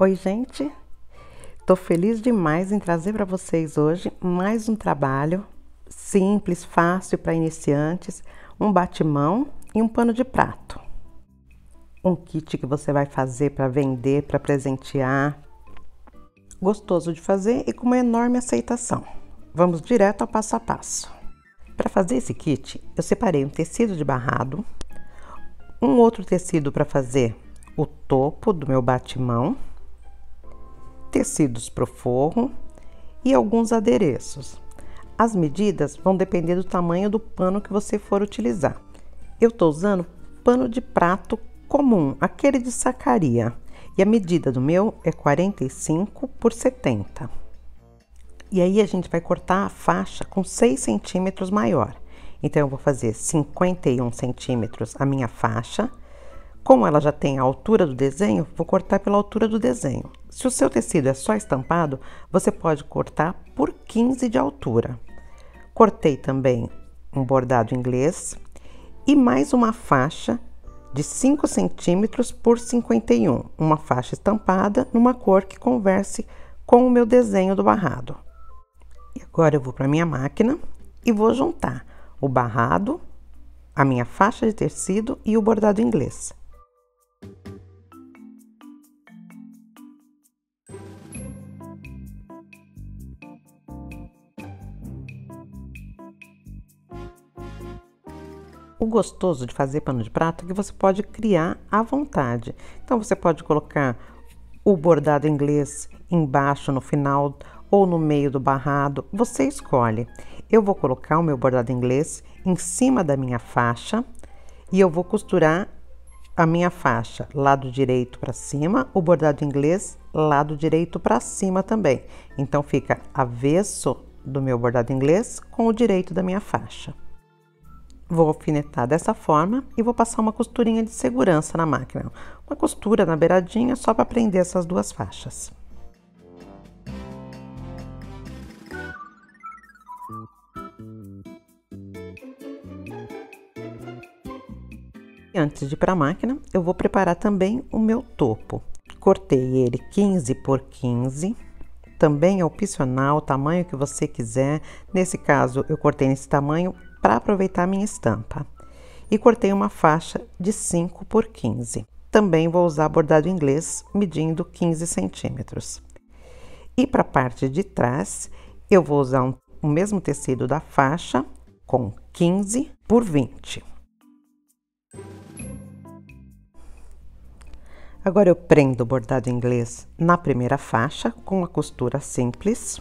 Oi, gente! Tô feliz demais em trazer para vocês hoje mais um trabalho simples, fácil para iniciantes, um batimão e um pano de prato. Um kit que você vai fazer para vender, para presentear. Gostoso de fazer e com uma enorme aceitação. Vamos direto ao passo a passo. Para fazer esse kit, eu separei um tecido de barrado, um outro tecido para fazer o topo do meu batimão, tecidos pro forro e alguns adereços. As medidas vão depender do tamanho do pano que você for utilizar. Eu estou usando pano de prato comum, aquele de sacaria, e a medida do meu é 45 por 70. E aí a gente vai cortar a faixa com 6 centímetros maior. Então eu vou fazer 51 centímetros a minha faixa. Como ela já tem a altura do desenho, vou cortar pela altura do desenho. Se o seu tecido é só estampado, você pode cortar por 15 de altura. Cortei também um bordado inglês e mais uma faixa de 5 centímetros por 51, uma faixa estampada numa cor que converse com o meu desenho do barrado. E agora eu vou para minha máquina e vou juntar o barrado, a minha faixa de tecido e o bordado inglês. O gostoso de fazer pano de prato é que você pode criar à vontade. Então, você pode colocar o bordado inglês embaixo, no final ou no meio do barrado, você escolhe. Eu vou colocar o meu bordado inglês em cima da minha faixa e eu vou costurar a minha faixa lado direito para cima, o bordado inglês lado direito para cima também. Então, fica avesso do meu bordado inglês com o direito da minha faixa. Vou alfinetar dessa forma e vou passar uma costurinha de segurança na máquina. Uma costura na beiradinha só para prender essas duas faixas. E antes de ir para a máquina, eu vou preparar também o meu topo. Cortei ele 15 por 15. Também é opcional, o tamanho que você quiser. Nesse caso, eu cortei nesse tamanho para aproveitar a minha estampa. E cortei uma faixa de 5 por 15. Também vou usar bordado inglês, medindo 15 centímetros. E para a parte de trás, eu vou usar o mesmo tecido da faixa, com 15 por 20. Agora eu prendo o bordado inglês na primeira faixa com uma costura simples.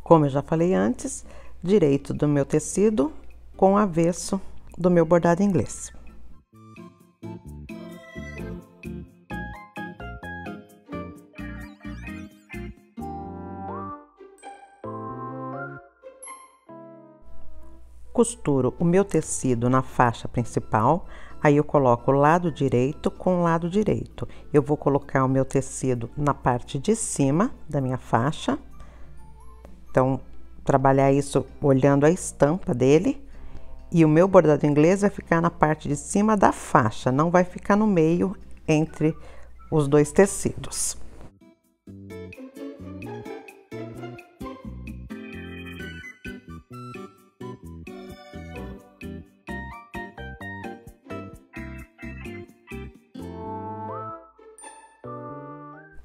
Como eu já falei antes, direito do meu tecido com o avesso do meu bordado inglês. Costuro o meu tecido na faixa principal, aí eu coloco o lado direito com o lado direito. Eu vou colocar o meu tecido na parte de cima da minha faixa. Então, trabalhar isso olhando a estampa dele. E o meu bordado inglês vai ficar na parte de cima da faixa, não vai ficar no meio entre os dois tecidos.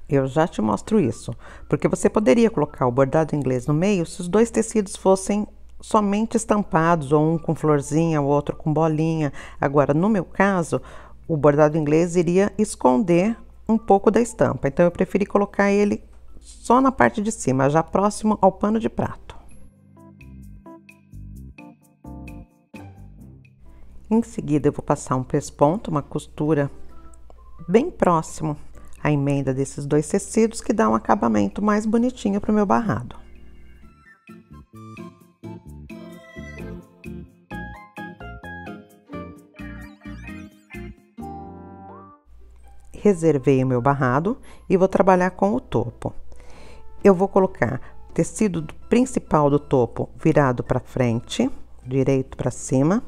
Eu já te mostro isso, porque você poderia colocar o bordado inglês no meio se os dois tecidos fossem somente estampados, ou um com florzinha, o outro com bolinha. Agora, no meu caso, o bordado inglês iria esconder um pouco da estampa, então eu preferi colocar ele só na parte de cima, já próximo ao pano de prato. Em seguida, eu vou passar um pesponto, uma costura bem próximo a emenda desses dois tecidos, que dá um acabamento mais bonitinho para o meu barrado. Reservei o meu barrado e vou trabalhar com o topo. Eu vou colocar o tecido principal do topo virado para frente, direito para cima.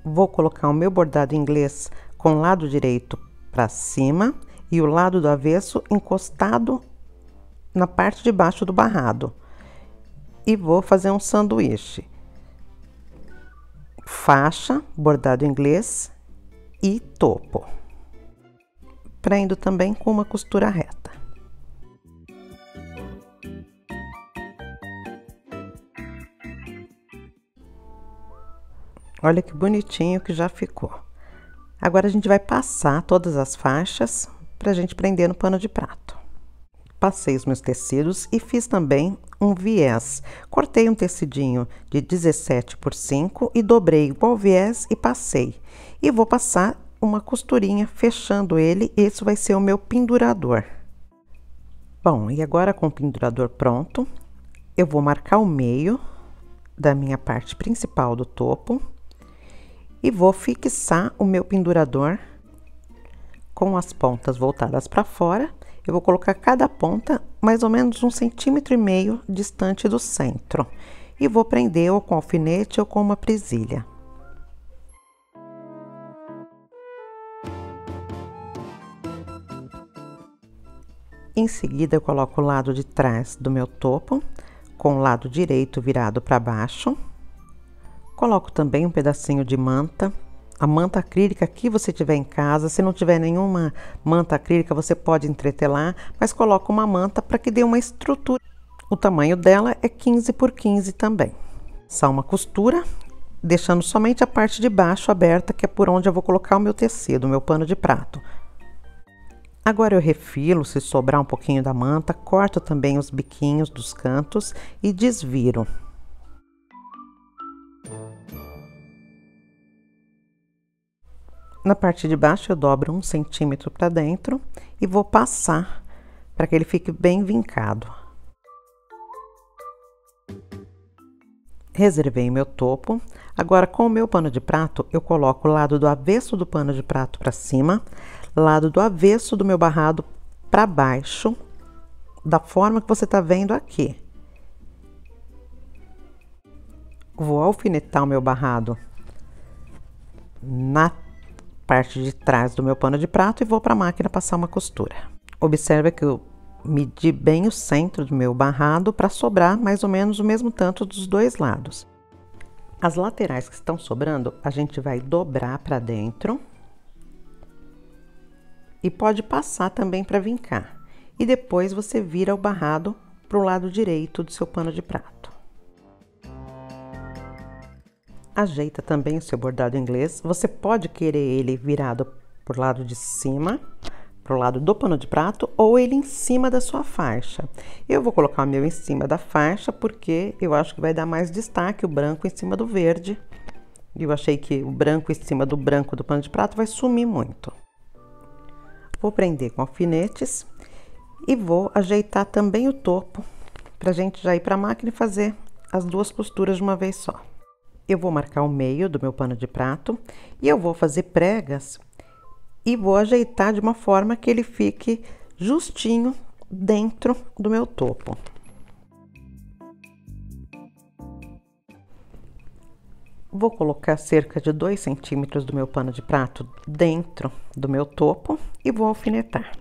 Vou colocar o meu bordado inglês com o lado direito para cima e o lado do avesso encostado na parte de baixo do barrado. E vou fazer um sanduíche. Faixa, bordado inglês e topo. Prendo também com uma costura reta. Olha que bonitinho que já ficou. Agora a gente vai passar todas as faixas pra gente prender no pano de prato. Passei os meus tecidos e fiz também um viés. Cortei um tecidinho de 17 por 5 e dobrei igual o viés e passei. E vou passar uma costurinha fechando ele, esse vai ser o meu pendurador. Bom, e agora com o pendurador pronto, eu vou marcar o meio da minha parte principal do topo e vou fixar o meu pendurador com as pontas voltadas para fora. Eu vou colocar cada ponta mais ou menos 1,5 centímetros distante do centro. E vou prender ou com alfinete ou com uma presilha. Em seguida, eu coloco o lado de trás do meu topo, com o lado direito virado para baixo. Coloco também um pedacinho de manta. A manta acrílica que você tiver em casa, se não tiver nenhuma manta acrílica, você pode entretelar, mas coloca uma manta para que dê uma estrutura. O tamanho dela é 15 por 15 também. Só uma costura, deixando somente a parte de baixo aberta, que é por onde eu vou colocar o meu tecido, o meu pano de prato. Agora eu refilo, se sobrar um pouquinho da manta, corto também os biquinhos dos cantos e desviro. Na parte de baixo eu dobro 1 centímetro para dentro e vou passar para que ele fique bem vincado. Reservei meu topo. Agora com o meu pano de prato eu coloco o lado do avesso do pano de prato para cima, lado do avesso do meu barrado para baixo, da forma que você está vendo aqui. Vou alfinetar o meu barrado na parte de trás do meu pano de prato e vou para a máquina passar uma costura. Observe que eu medi bem o centro do meu barrado para sobrar mais ou menos o mesmo tanto dos dois lados. As laterais que estão sobrando, a gente vai dobrar para dentro e pode passar também para vincar. E depois você vira o barrado para o lado direito do seu pano de prato. Ajeita também o seu bordado inglês. Você pode querer ele virado pro lado de cima, pro lado do pano de prato, ou ele em cima da sua faixa. Eu vou colocar o meu em cima da faixa, porque eu acho que vai dar mais destaque o branco em cima do verde. Eu achei que o branco em cima do branco do pano de prato vai sumir muito. Vou prender com alfinetes e vou ajeitar também o topo, pra gente já ir pra máquina e fazer as duas costuras de uma vez só. Eu vou marcar o meio do meu pano de prato e eu vou fazer pregas e vou ajeitar de uma forma que ele fique justinho dentro do meu topo. Vou colocar cerca de 2 centímetros do meu pano de prato dentro do meu topo e vou alfinetar.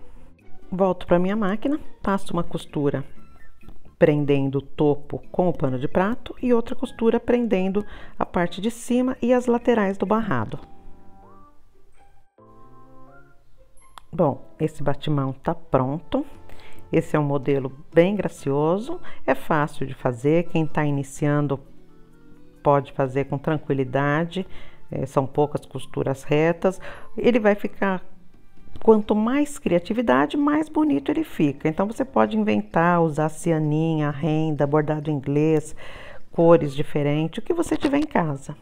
Volto para minha máquina, passo uma costura prendendo o topo com o pano de prato e outra costura prendendo a parte de cima e as laterais do barrado. Bom, esse batimão tá pronto. Esse é um modelo bem gracioso, é fácil de fazer, quem tá iniciando pode fazer com tranquilidade, são poucas costuras retas, ele vai ficar. Quanto mais criatividade, mais bonito ele fica. Então, você pode inventar, usar cianinha, renda, bordado inglês, cores diferentes, o que você tiver em casa.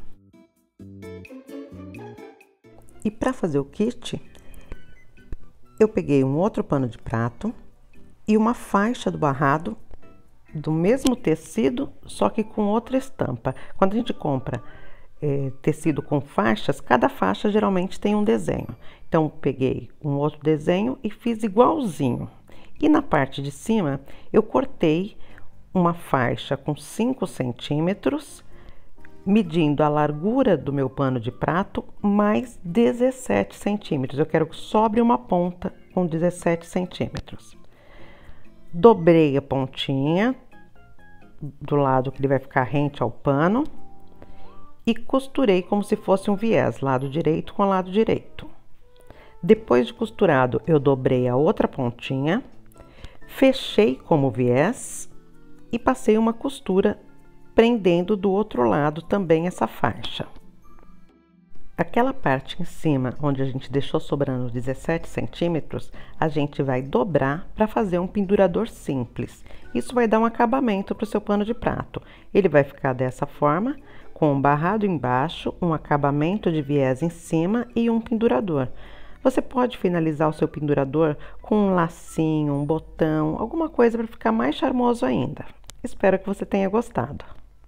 E para fazer o kit, eu peguei um outro pano de prato e uma faixa do barrado do mesmo tecido, só que com outra estampa. Quando a gente compra tecido com faixas, cada faixa geralmente tem um desenho. Então, peguei um outro desenho e fiz igualzinho. E na parte de cima, eu cortei uma faixa com 5 centímetros medindo a largura do meu pano de prato mais 17 centímetros. Eu quero que sobre uma ponta com 17 centímetros. Dobrei a pontinha do lado que ele vai ficar rente ao pano e costurei como se fosse um viés, lado direito com lado direito. Depois de costurado, eu dobrei a outra pontinha, fechei como viés e passei uma costura prendendo do outro lado também essa faixa. Aquela parte em cima, onde a gente deixou sobrando 17 centímetros, a gente vai dobrar para fazer um pendurador simples. Isso vai dar um acabamento para o seu pano de prato. Ele vai ficar dessa forma, com um barrado embaixo, um acabamento de viés em cima e um pendurador. Você pode finalizar o seu pendurador com um lacinho, um botão, alguma coisa para ficar mais charmoso ainda. Espero que você tenha gostado.